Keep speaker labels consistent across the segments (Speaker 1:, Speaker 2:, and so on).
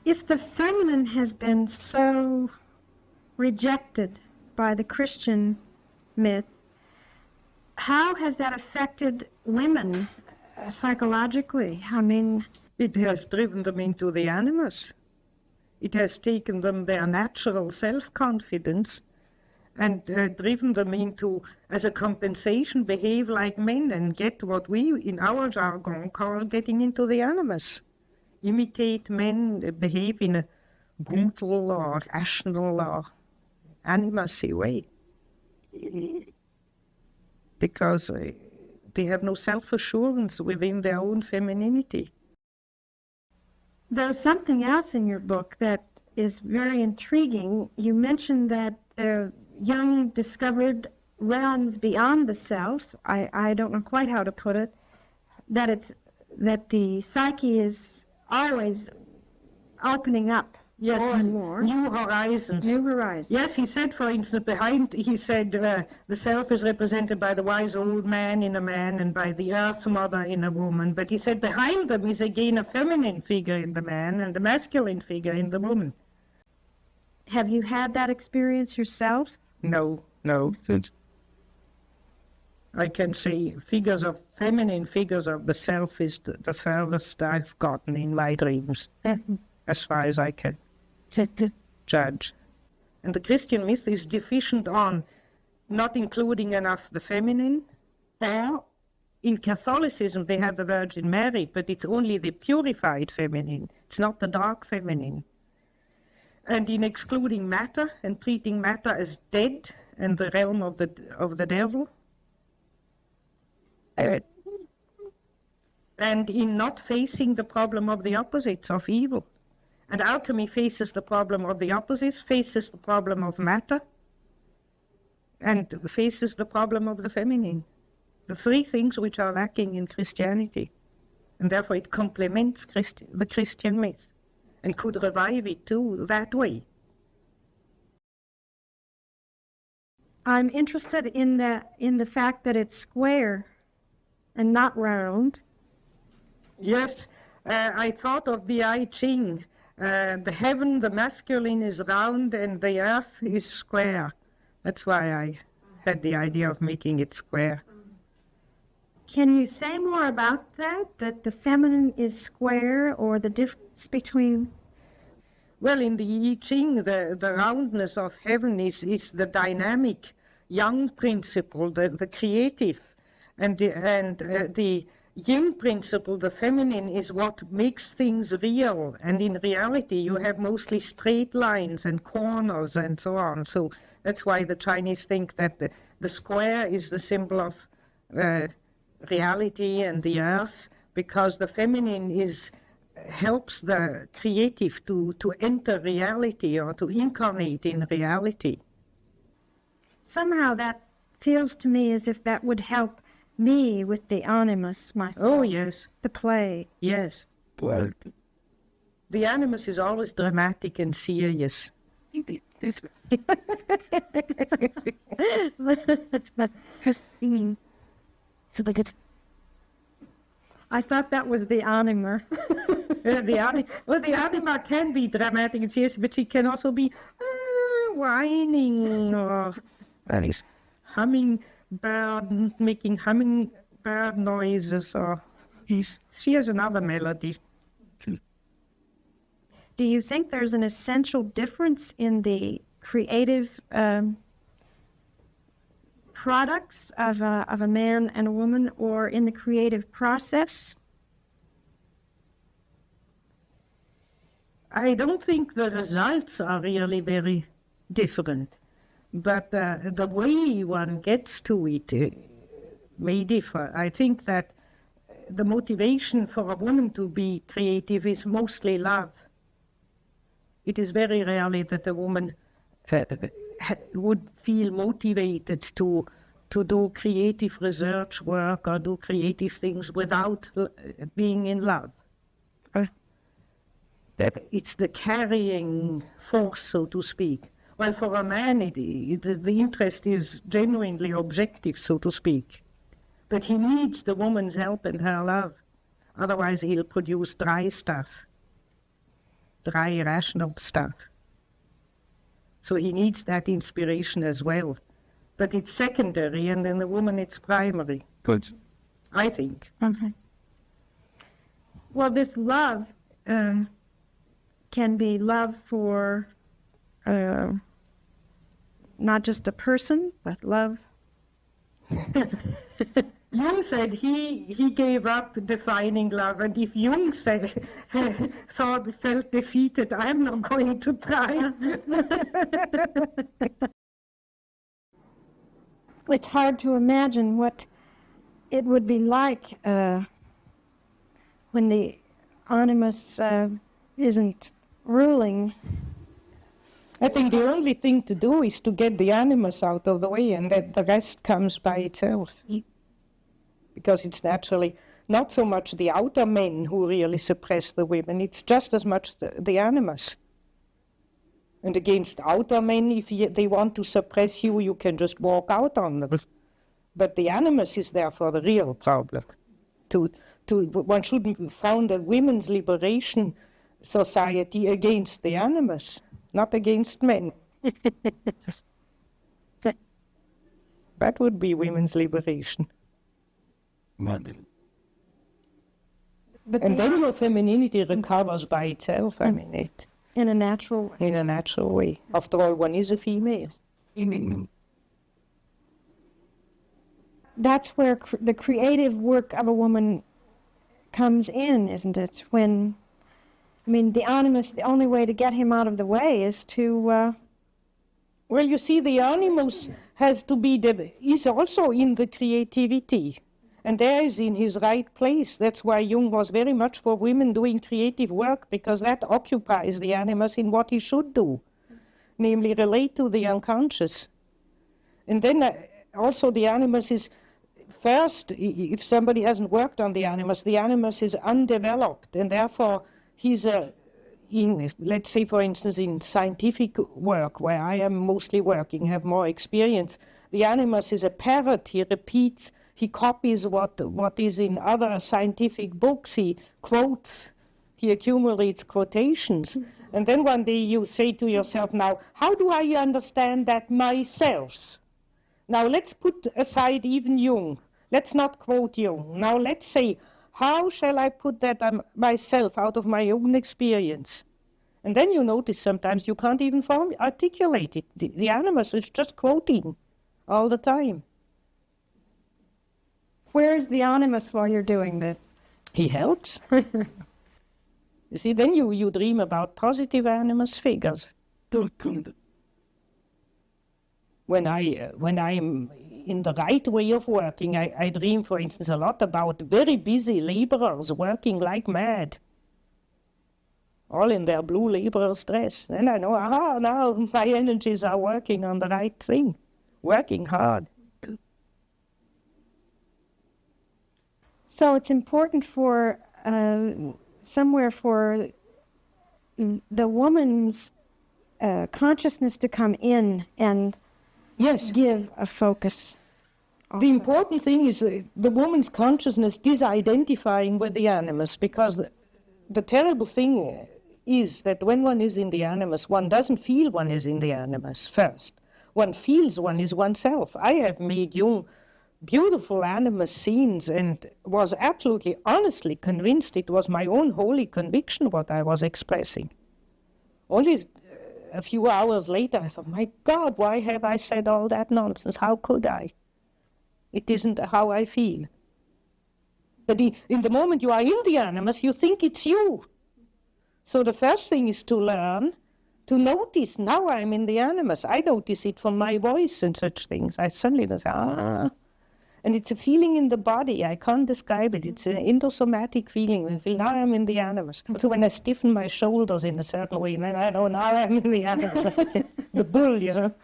Speaker 1: If the feminine has been so rejected by the Christian myth, how has that affected women psychologically? I mean,
Speaker 2: it has driven them into the animus. It has taken them their natural self-confidence and driven them into, as a compensation, behave like men and get what we, in our jargon, call getting into the animus. Imitate men, behave in a brutal or rational or animusy way. Because they have no self-assurance within their own femininity.
Speaker 1: There's something else in your book that is very intriguing. You mentioned that Jung discovered realms beyond the self. I don't know quite how to put it. That the psyche is always opening up.
Speaker 2: Yes,
Speaker 1: more and more.
Speaker 2: New horizons.
Speaker 1: New horizons.
Speaker 2: Yes, he said, for instance, the self is represented by the wise old man in a man and by the earth mother in a woman. But he said behind them is again a feminine figure in the man and a masculine figure in the woman.
Speaker 1: Have you had that experience yourself?
Speaker 2: No. I can say feminine figures of the self is the furthest I've gotten in my dreams, as far as I can judge. And the Christian myth is deficient on not including enough the feminine. In Catholicism they have the Virgin Mary, but it's only the purified feminine. It's not the dark feminine. And in excluding matter and treating matter as dead and the realm of the devil. And in not facing the problem of the opposites of evil. And alchemy faces the problem of the opposites, faces the problem of matter, and faces the problem of the feminine. The three things which are lacking in Christianity. And therefore it complements the Christian myth and could revive it too that way.
Speaker 1: I'm interested in the fact that it's square and not round.
Speaker 2: Yes, I thought of the I Ching. The heaven, the masculine, is round and the earth is square. That's why I had the idea of making it square.
Speaker 1: Can you say more about that the feminine is square, or the difference between?
Speaker 2: Well, in the I Ching, the roundness of heaven is the dynamic Jung principle, the creative, and the Yin principle, the feminine, is what makes things real. And in reality, you have mostly straight lines and corners and so on. So that's why the Chinese think that the square is the symbol of reality and the earth, because the feminine helps the creative to enter reality or to incarnate in reality.
Speaker 1: Somehow that feels to me as if that would help me with the Animus myself.
Speaker 2: Oh, yes.
Speaker 1: The play.
Speaker 2: Yes. Well, the Animus is always dramatic and serious.
Speaker 1: I thought that was the Anima.
Speaker 2: The Anima can be dramatic and serious, but she can also be whining or making hummingbird noises, or she has another melody.
Speaker 1: Do you think there's an essential difference in the creative products of a man and a woman, or in the creative process?
Speaker 2: I don't think the results are really very different. But the way one gets to it may differ. I think that the motivation for a woman to be creative is mostly love. It is very rarely that a woman would feel motivated to do creative research work or do creative things without being in love. It's the carrying force, so to speak. Well, for a man, the interest is genuinely objective, so to speak. But he needs the woman's help and her love. Otherwise, he'll produce dry stuff. dry, rational stuff. So he needs that inspiration as well. But it's secondary, and in the woman it's primary.
Speaker 3: Good.
Speaker 2: I think.
Speaker 1: Okay. Well, this love can be love for not just a person, but love.
Speaker 2: Jung said he gave up defining love, and if Jung said felt defeated, I'm not going to try.
Speaker 1: It's hard to imagine what it would be like when the animus isn't ruling.
Speaker 2: I think the only thing to do is to get the animus out of the way, and that the rest comes by itself. Because it's naturally not so much the outer men who really suppress the women, it's just as much the animus. And against outer men, if they want to suppress you, you can just walk out on them. But the animus is therefore the real problem. One shouldn't found a women's liberation society against the animus, not against men. That would be women's liberation.
Speaker 1: But
Speaker 2: And then your femininity recovers by itself, I mean,
Speaker 1: in a natural way.
Speaker 2: in a natural way. After all, one is a female.
Speaker 1: That's where the creative work of a woman comes in, isn't it? When, I mean, the animus, the only way to get him out of the way is to...
Speaker 2: Well, you see, the animus has to be is also in the creativity. And there is in his right place. That's why Jung was very much for women doing creative work, because that occupies the animus in what he should do, namely relate to the unconscious. And then also the animus is, first, if somebody hasn't worked on the animus is undeveloped, and therefore he's let's say, for instance, in scientific work, where I am mostly working, have more experience, the animus is a parrot. He repeats, he copies what is in other scientific books, he quotes, he accumulates quotations. And then one day you say to yourself, now, how do I understand that myself? Now let's put aside even Jung. Let's not quote Jung. Now let's say, how shall I put that myself out of my own experience? And then you notice sometimes you can't even articulate it. The animus is just quoting all the time.
Speaker 1: Where is the animus while you're doing this?
Speaker 2: He helps. You see, then you dream about positive animus figures. When I'm in the right way of working, I dream, for instance, a lot about very busy laborers working like mad, all in their blue laborer's dress. And I know, now my energies are working on the right thing, working hard.
Speaker 1: So it's important for somewhere for the woman's consciousness to come in and
Speaker 2: Yes.
Speaker 1: give a focus.
Speaker 2: The important thing is the woman's consciousness disidentifying with the animus, because the terrible thing is that when one is in the animus, one doesn't feel one is in the animus first. One feels one is oneself. I have made Jung beautiful animus scenes and was absolutely honestly convinced it was my own holy conviction what I was expressing. Only a few hours later I thought, my God, why have I said all that nonsense? How could I? It isn't how I feel. But in the moment you are in the animus, you think it's you. So the first thing is to learn to notice, now I'm in the animus. I notice it from my voice and such things. I suddenly say, And it's a feeling in the body. I can't describe it. It's an endosomatic feeling. I feel, now I'm in the animus. So when I stiffen my shoulders in a certain way, then I know, now I'm in the animus. The bull, you know.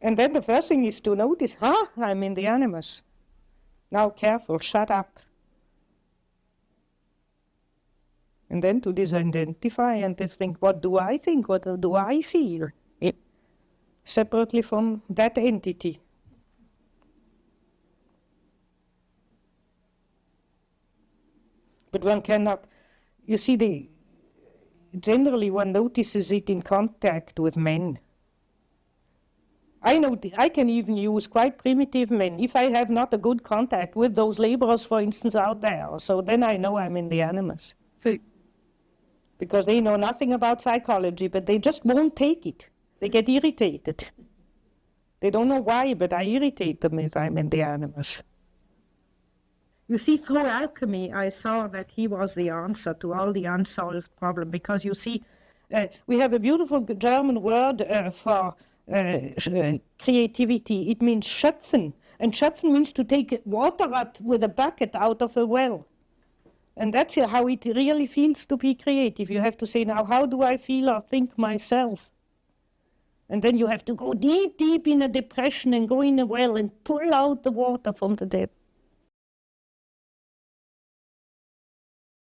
Speaker 2: And then the first thing is to notice, I'm in the animus. Now careful, shut up. And then to disidentify and to think, what do I think? What do I feel? Separately from that entity. But one cannot, you see, generally one notices it in contact with men. I can even use quite primitive men if I have not a good contact with those laborers, for instance, out there. So then I know I'm in the animus. Because they know nothing about psychology, but they just won't take it. They get irritated. They don't know why, but I irritate them if I'm in the animus. You see, through alchemy, I saw that he was the answer to all the unsolved problems. Because you see, we have a beautiful German word for creativity. It means schöpfen. And schöpfen means to take water up with a bucket out of a well. And that's how it really feels to be creative. You have to say, now, how do I feel or think myself? And then you have to go deep, deep in a depression and go in a well and pull out the water from the depth.